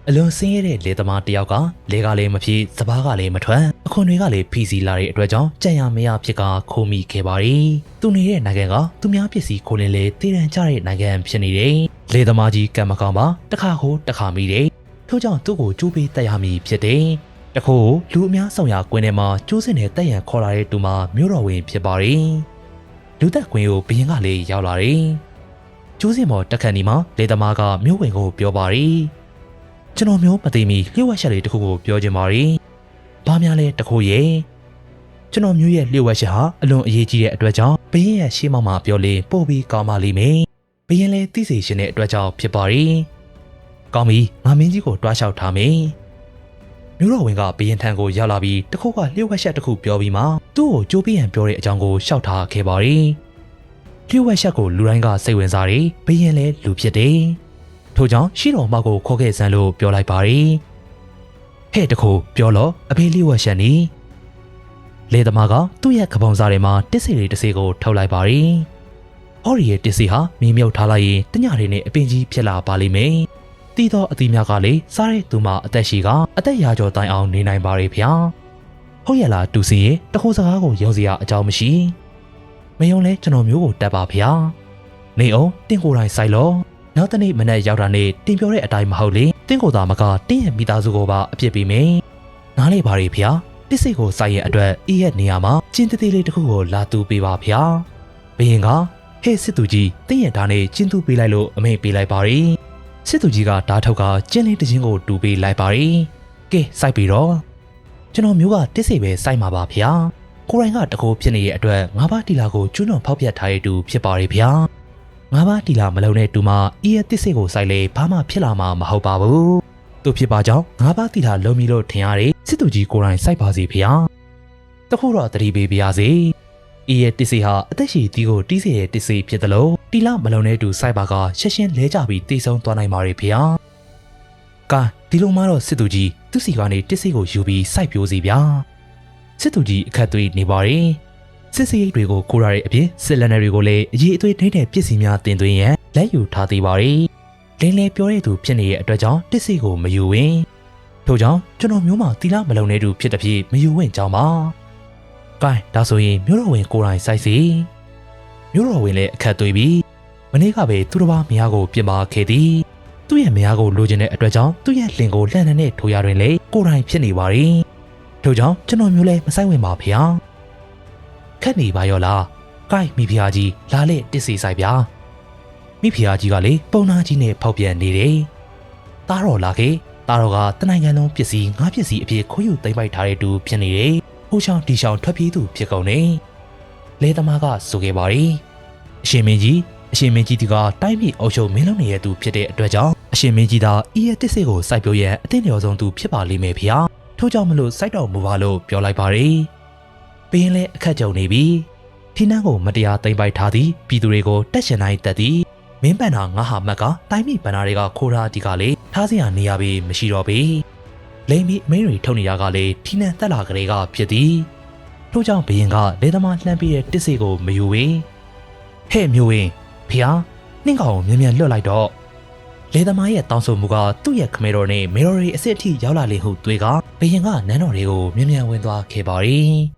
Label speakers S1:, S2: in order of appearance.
S1: အလွန်ဆင်းရဲတဲ့လေသမားတယောက်ကလေကလည်းမဖြစ်စပားကလည်းမထွက်အခွန်တွေကလည်းဖီစီလာတဲ့အတွက်ကြောင့်ကြံရမရဖြစ်ကခိုးမိခဲ့ပါတယ်။သူနေတဲ့နိုင်ငံကသူများပစ္စည်းခိုးလင်းလေတည်တံ့ကြတဲ့နိုင်ငံဖြစ်နေတယ်။လေသမားကြီးကံမကောင်းပါတခါခိုးတခါမိတယ်။ထို့ကြောင့်သူ့ကိုကျိုးပေးတက်ရမည်ဖြစ်တယ်။တခိုးလူအများဆောင်ရကွင်းထဲမှာကျိုးစင်နဲ့တက်ရန်ခေါ်လာတဲ့သူမှာမြို့တော်ဝင်ဖြစ်ပါတယ်။လူသက်ကွင်းကိုဘရင်ကလည်းရောက်လာတယ်။ကျိုးစင်ပေါ်တက်ခတ်နေမှာလေသမားကမြို့ဝင်ကိုပြောပါတယ်။ကျွန်တော်မျိုးမသိမီလျှို့ဝှက်ချက်လေးတစ်ခုကိုပြောချင်ပါတယ်။ဘာများလဲတခိုးရဲ့ကျွန်တော်မျိုးရဲ့လျှို့ဝှက်ချက်ဟာအလွန်အရေးကြီးတဲ့အတွက်ကြောင့်ဘရင်ရဲ့ရှေ့မှောက်မှာပြောလေပို့ပြီးကောင်းပါလိမ့်မယ်။ဘရင်လည်းသိစေရှင်တဲ့အတွက်ကြောင့်ဖြစ်ပါတယ်။ကောင်းပြီငါမင်းကြီးကိုတွားလျှောက်ထားမယ်။မျိုးတော်ဝင်ကဘရင်ထံကိုရောက်လာပြီးတခိုးကလျှို့ဝှက်ချက်တစ်ခုပြောပြီးမှသူ့ကိုကြိုးပြရန်ပြောတဲ့အကြောင်းကိုရှောက်ထားခဲ့ပါတယ်။လျှို့ဝှက်ချက်ကိုလူတိုင်းကစိတ်ဝင်စားတယ်ဘရင်လည်းလူဖြစ်တယ်။ထို့ကြောင့်ရှိတော်မောက်ကိုခေါ်ခဲ့စမ်းလို့ပြောလိုက်ပါတယ်။ဟဲ့တခိုးပြောလို့အဖေလျှို့ဝှက်ချက်နီလေသမားကသူ့ရဲ့ကပုံစားထဲမှာတစ်စီလေးတစ်စီကိုထုတ်လိုက်ပါတယ်။ဟော်ရီရဲ့တစ်စီဟာမင်းမြုပ်ထားလိုက်ရင်တညလေးနဲ့အပင်ကြီးဖြစ်လာပါလိမ့်မယ်။တီးသောအသီးများကလည်းစားတဲ့သူမအသက်ရှိကအသက်ရာကျော်တိုင်အောင်နေနိုင်ပါရဲ့ဗျာ။ဟုတ်ရလားတူစီရဲ့တခိုးစကားကိုယုံစရာအကြောင်းမရှိ။မယုံလဲကျွန်တော်မျိုးကိုတက်ပါဗျာ။နေအောင်တင့်ကိုယ်တိုင်ဆိုင်လို့နောက်တနေ့မနေ့ရောက်တာနဲ့တင်ပြောတဲ့အတိုင်းမဟုတ်လေတင်းကိုသာမကတင်းရဲ့မိသားစုကိုပါအပြစ်ပေးမယ်နားလေပါရီဖေ။တစ်စိတ်ကိုစိုက်ရဲ့အတွက်အေးရဲ့နေရာမှာကျင်းသေးလေးတစ်ခုကိုလာတူပေးပါဖေ။ဘရင်ကဟဲ့စစ်သူကြီးတင်းရဲ့ဓာတ်နဲ့ကျင်းတူပေးလိုက်လို့အမိန့်ပေးလိုက်ပါရီစစ်သူကြီးကဓာတ်ထုတ်ကကျင်းလေးတစ်ချင်းကိုတူပေးလိုက်ပါရီကဲစိုက်ပြီးတော့ကျွန်တော်မျိုးကတစ်စိတ်ပဲစိုက်မှာပါဖေ။ကိုရိုင်းကတကူဖြစ်နေတဲ့အတွက်ငါးပါးတီလာကိုကျွန်းတော်ဖောက်ပြတ်ထားတဲ့တူဖြစ်ပါရီဖေ။ငါးပါးတီလာမလုံတဲ့တူမအေးရဲ့တစ်စိတ်ကိုစိုက်လေဘာမှဖြစ်လာမှာမဟုတ်ပါဘူး။သူဖြစ်ပါကြောင်းငါးပါးတီလာလုံပြီလို့ထင်ရတယ်စစ်သူကြီးကိုယ်တိုင်စိုက်ပါစီဖေ။တခုတော့တတိပေးပါရစေ။အေးရဲ့တစ်စိတ်ဟာအသက်ရှည်တီးကိုတီးစေတဲ့တစ်စိတ်ဖြစ်တယ်လို့တီလာမလုံတဲ့တူစိုက်ပါကရှက်ရှင်းလဲကြပြီးတိတ်ဆုံးသွားနိုင်ပါရဲ့ဖေ။ကာဒီလိုမှတော့စစ်သူကြီးသူ့စီကနေတစ်စိတ်ကိုယူပြီးစိုက်ပြိုးစီဗျာ။စစ်သူကြီးအခက်သွေးနေပါရဲ့။စစ်စီရိတ်တွေကိုခိုးရတဲ့အပြင်စစ်လက်နက်တွေကိုလည်းအရေးအသွေးထိတဲ့ပစ္စည်းများတင်သွင်းရန်လက်ယူထားသေးပါရဲ့။လင်းလဲပြောတဲ့သူဖြစ်နေတဲ့အတွက်ကြောင့်တစ်စီကိုမယူဝင်။ထို့ကြောင့်ကျွန်တော်မျိုးမှာတီလာမလုံတဲ့သူဖြစ်တဲ့ဖြစ်မယူဝင်ကြောင်းပါ။ကဲဒါဆိုရင်မျိုးတော်ဝင်ကိုယ်တိုင်စိုက်စီ။မျိုးတော်ဝင်လည်းအခက်သွေးပြီးမနေ့ကပဲသူတစ်ပါးမယားကိုပြင်ပါခဲ့သည်။သူ့ရဲ့မယားကိုလိုချင်တဲ့အတွက်ကြောင့်သူ့ရဲ့လင်ကိုလှန်တဲ့ထိုးရတွင်လေကိုယ်တိုင်ဖြစ်နေပါရဲ့။ထို့ကြောင့်ကျွန်တော်မျိုးလည်းမဆိုင်ဝင်ပါဖေ။ခက်နေပါရောလား။ကိုက်မိဖုရားကြီးလာလေတစ်စီဆိုင်ဗျာ။မိဖုရားကြီးကလေပုံနာကြီးနဲ့ဖောက်ပြန်နေတယ်။သားတော်လာခဲ့။သားတော်ကတနိုင်ငံလုံးပစ္စည်းငါးပစ္စည်းအဖြစ်ခိုးယူသိမ်းပိုက်ထားတဲ့သူဖြစ်နေတယ်။ဟိုချောင်းဒီချောင်းထွက်ပြေးသူဖြစ်ကုန်နေ။လေသမားကဆိုခဲ့ပါရီ။အရှင်မင်းကြီးဒီကတိုင်းပြည်အုပ်ချုပ်မင်းလုံးနေတဲ့သူဖြစ်တဲ့အတွက်ကြောင့်အရှင်မင်းကြီးသာဤရဲ့တစ်စိတ်ကိုစိုက်ပျိုးရန်အသင့်လျော်ဆုံးသူဖြစ်ပါလိမ့်မယ်ဖေ။ထို့ကြောင့်မလို့စိုက်တော်မူပါလို့ပြောလိုက်ပါရီ။ဘင်းလည်းအခက်ကြုံနေပြီထင်းနှန်းကိုမတရားသိမ်းပိုက်ထားသည်ပြည်သူတွေကိုတက်ရှင်နိုင်တတ်သည်မင်းပန်နာငါဟာမက်ကတိုင်းပြည်ပန်နာတွေကခိုးထားဒီကလေထားစရာနေရပြီမရှိတော့ပြီလိမ့်ပြီးမင်းတွေထုတ်နေတာကလေထင်းနှန်းတက်လာကလေးကဖြစ်သည်ထို့ကြောင့်ဘရင်ကလေသမားလှမ်းပြီးတဲ့တစ်စိတ်ကိုမယူဝေဟဲ့မျိုးဝင်ဖေဟာနှင်းကောင်မြန်မြန်လွတ်လိုက်တော့လေသမားရဲ့တောင်းဆိုမှုကသူ့ရဲ့ခမဲတော်နဲ့မေတော်ရီအစ်စ်အထိရောက်လာလေဟုတွေးကဘရင်ကနန်းတော်တွေကိုမြန်မြန်ဝင်သွားခဲ့ပါရီ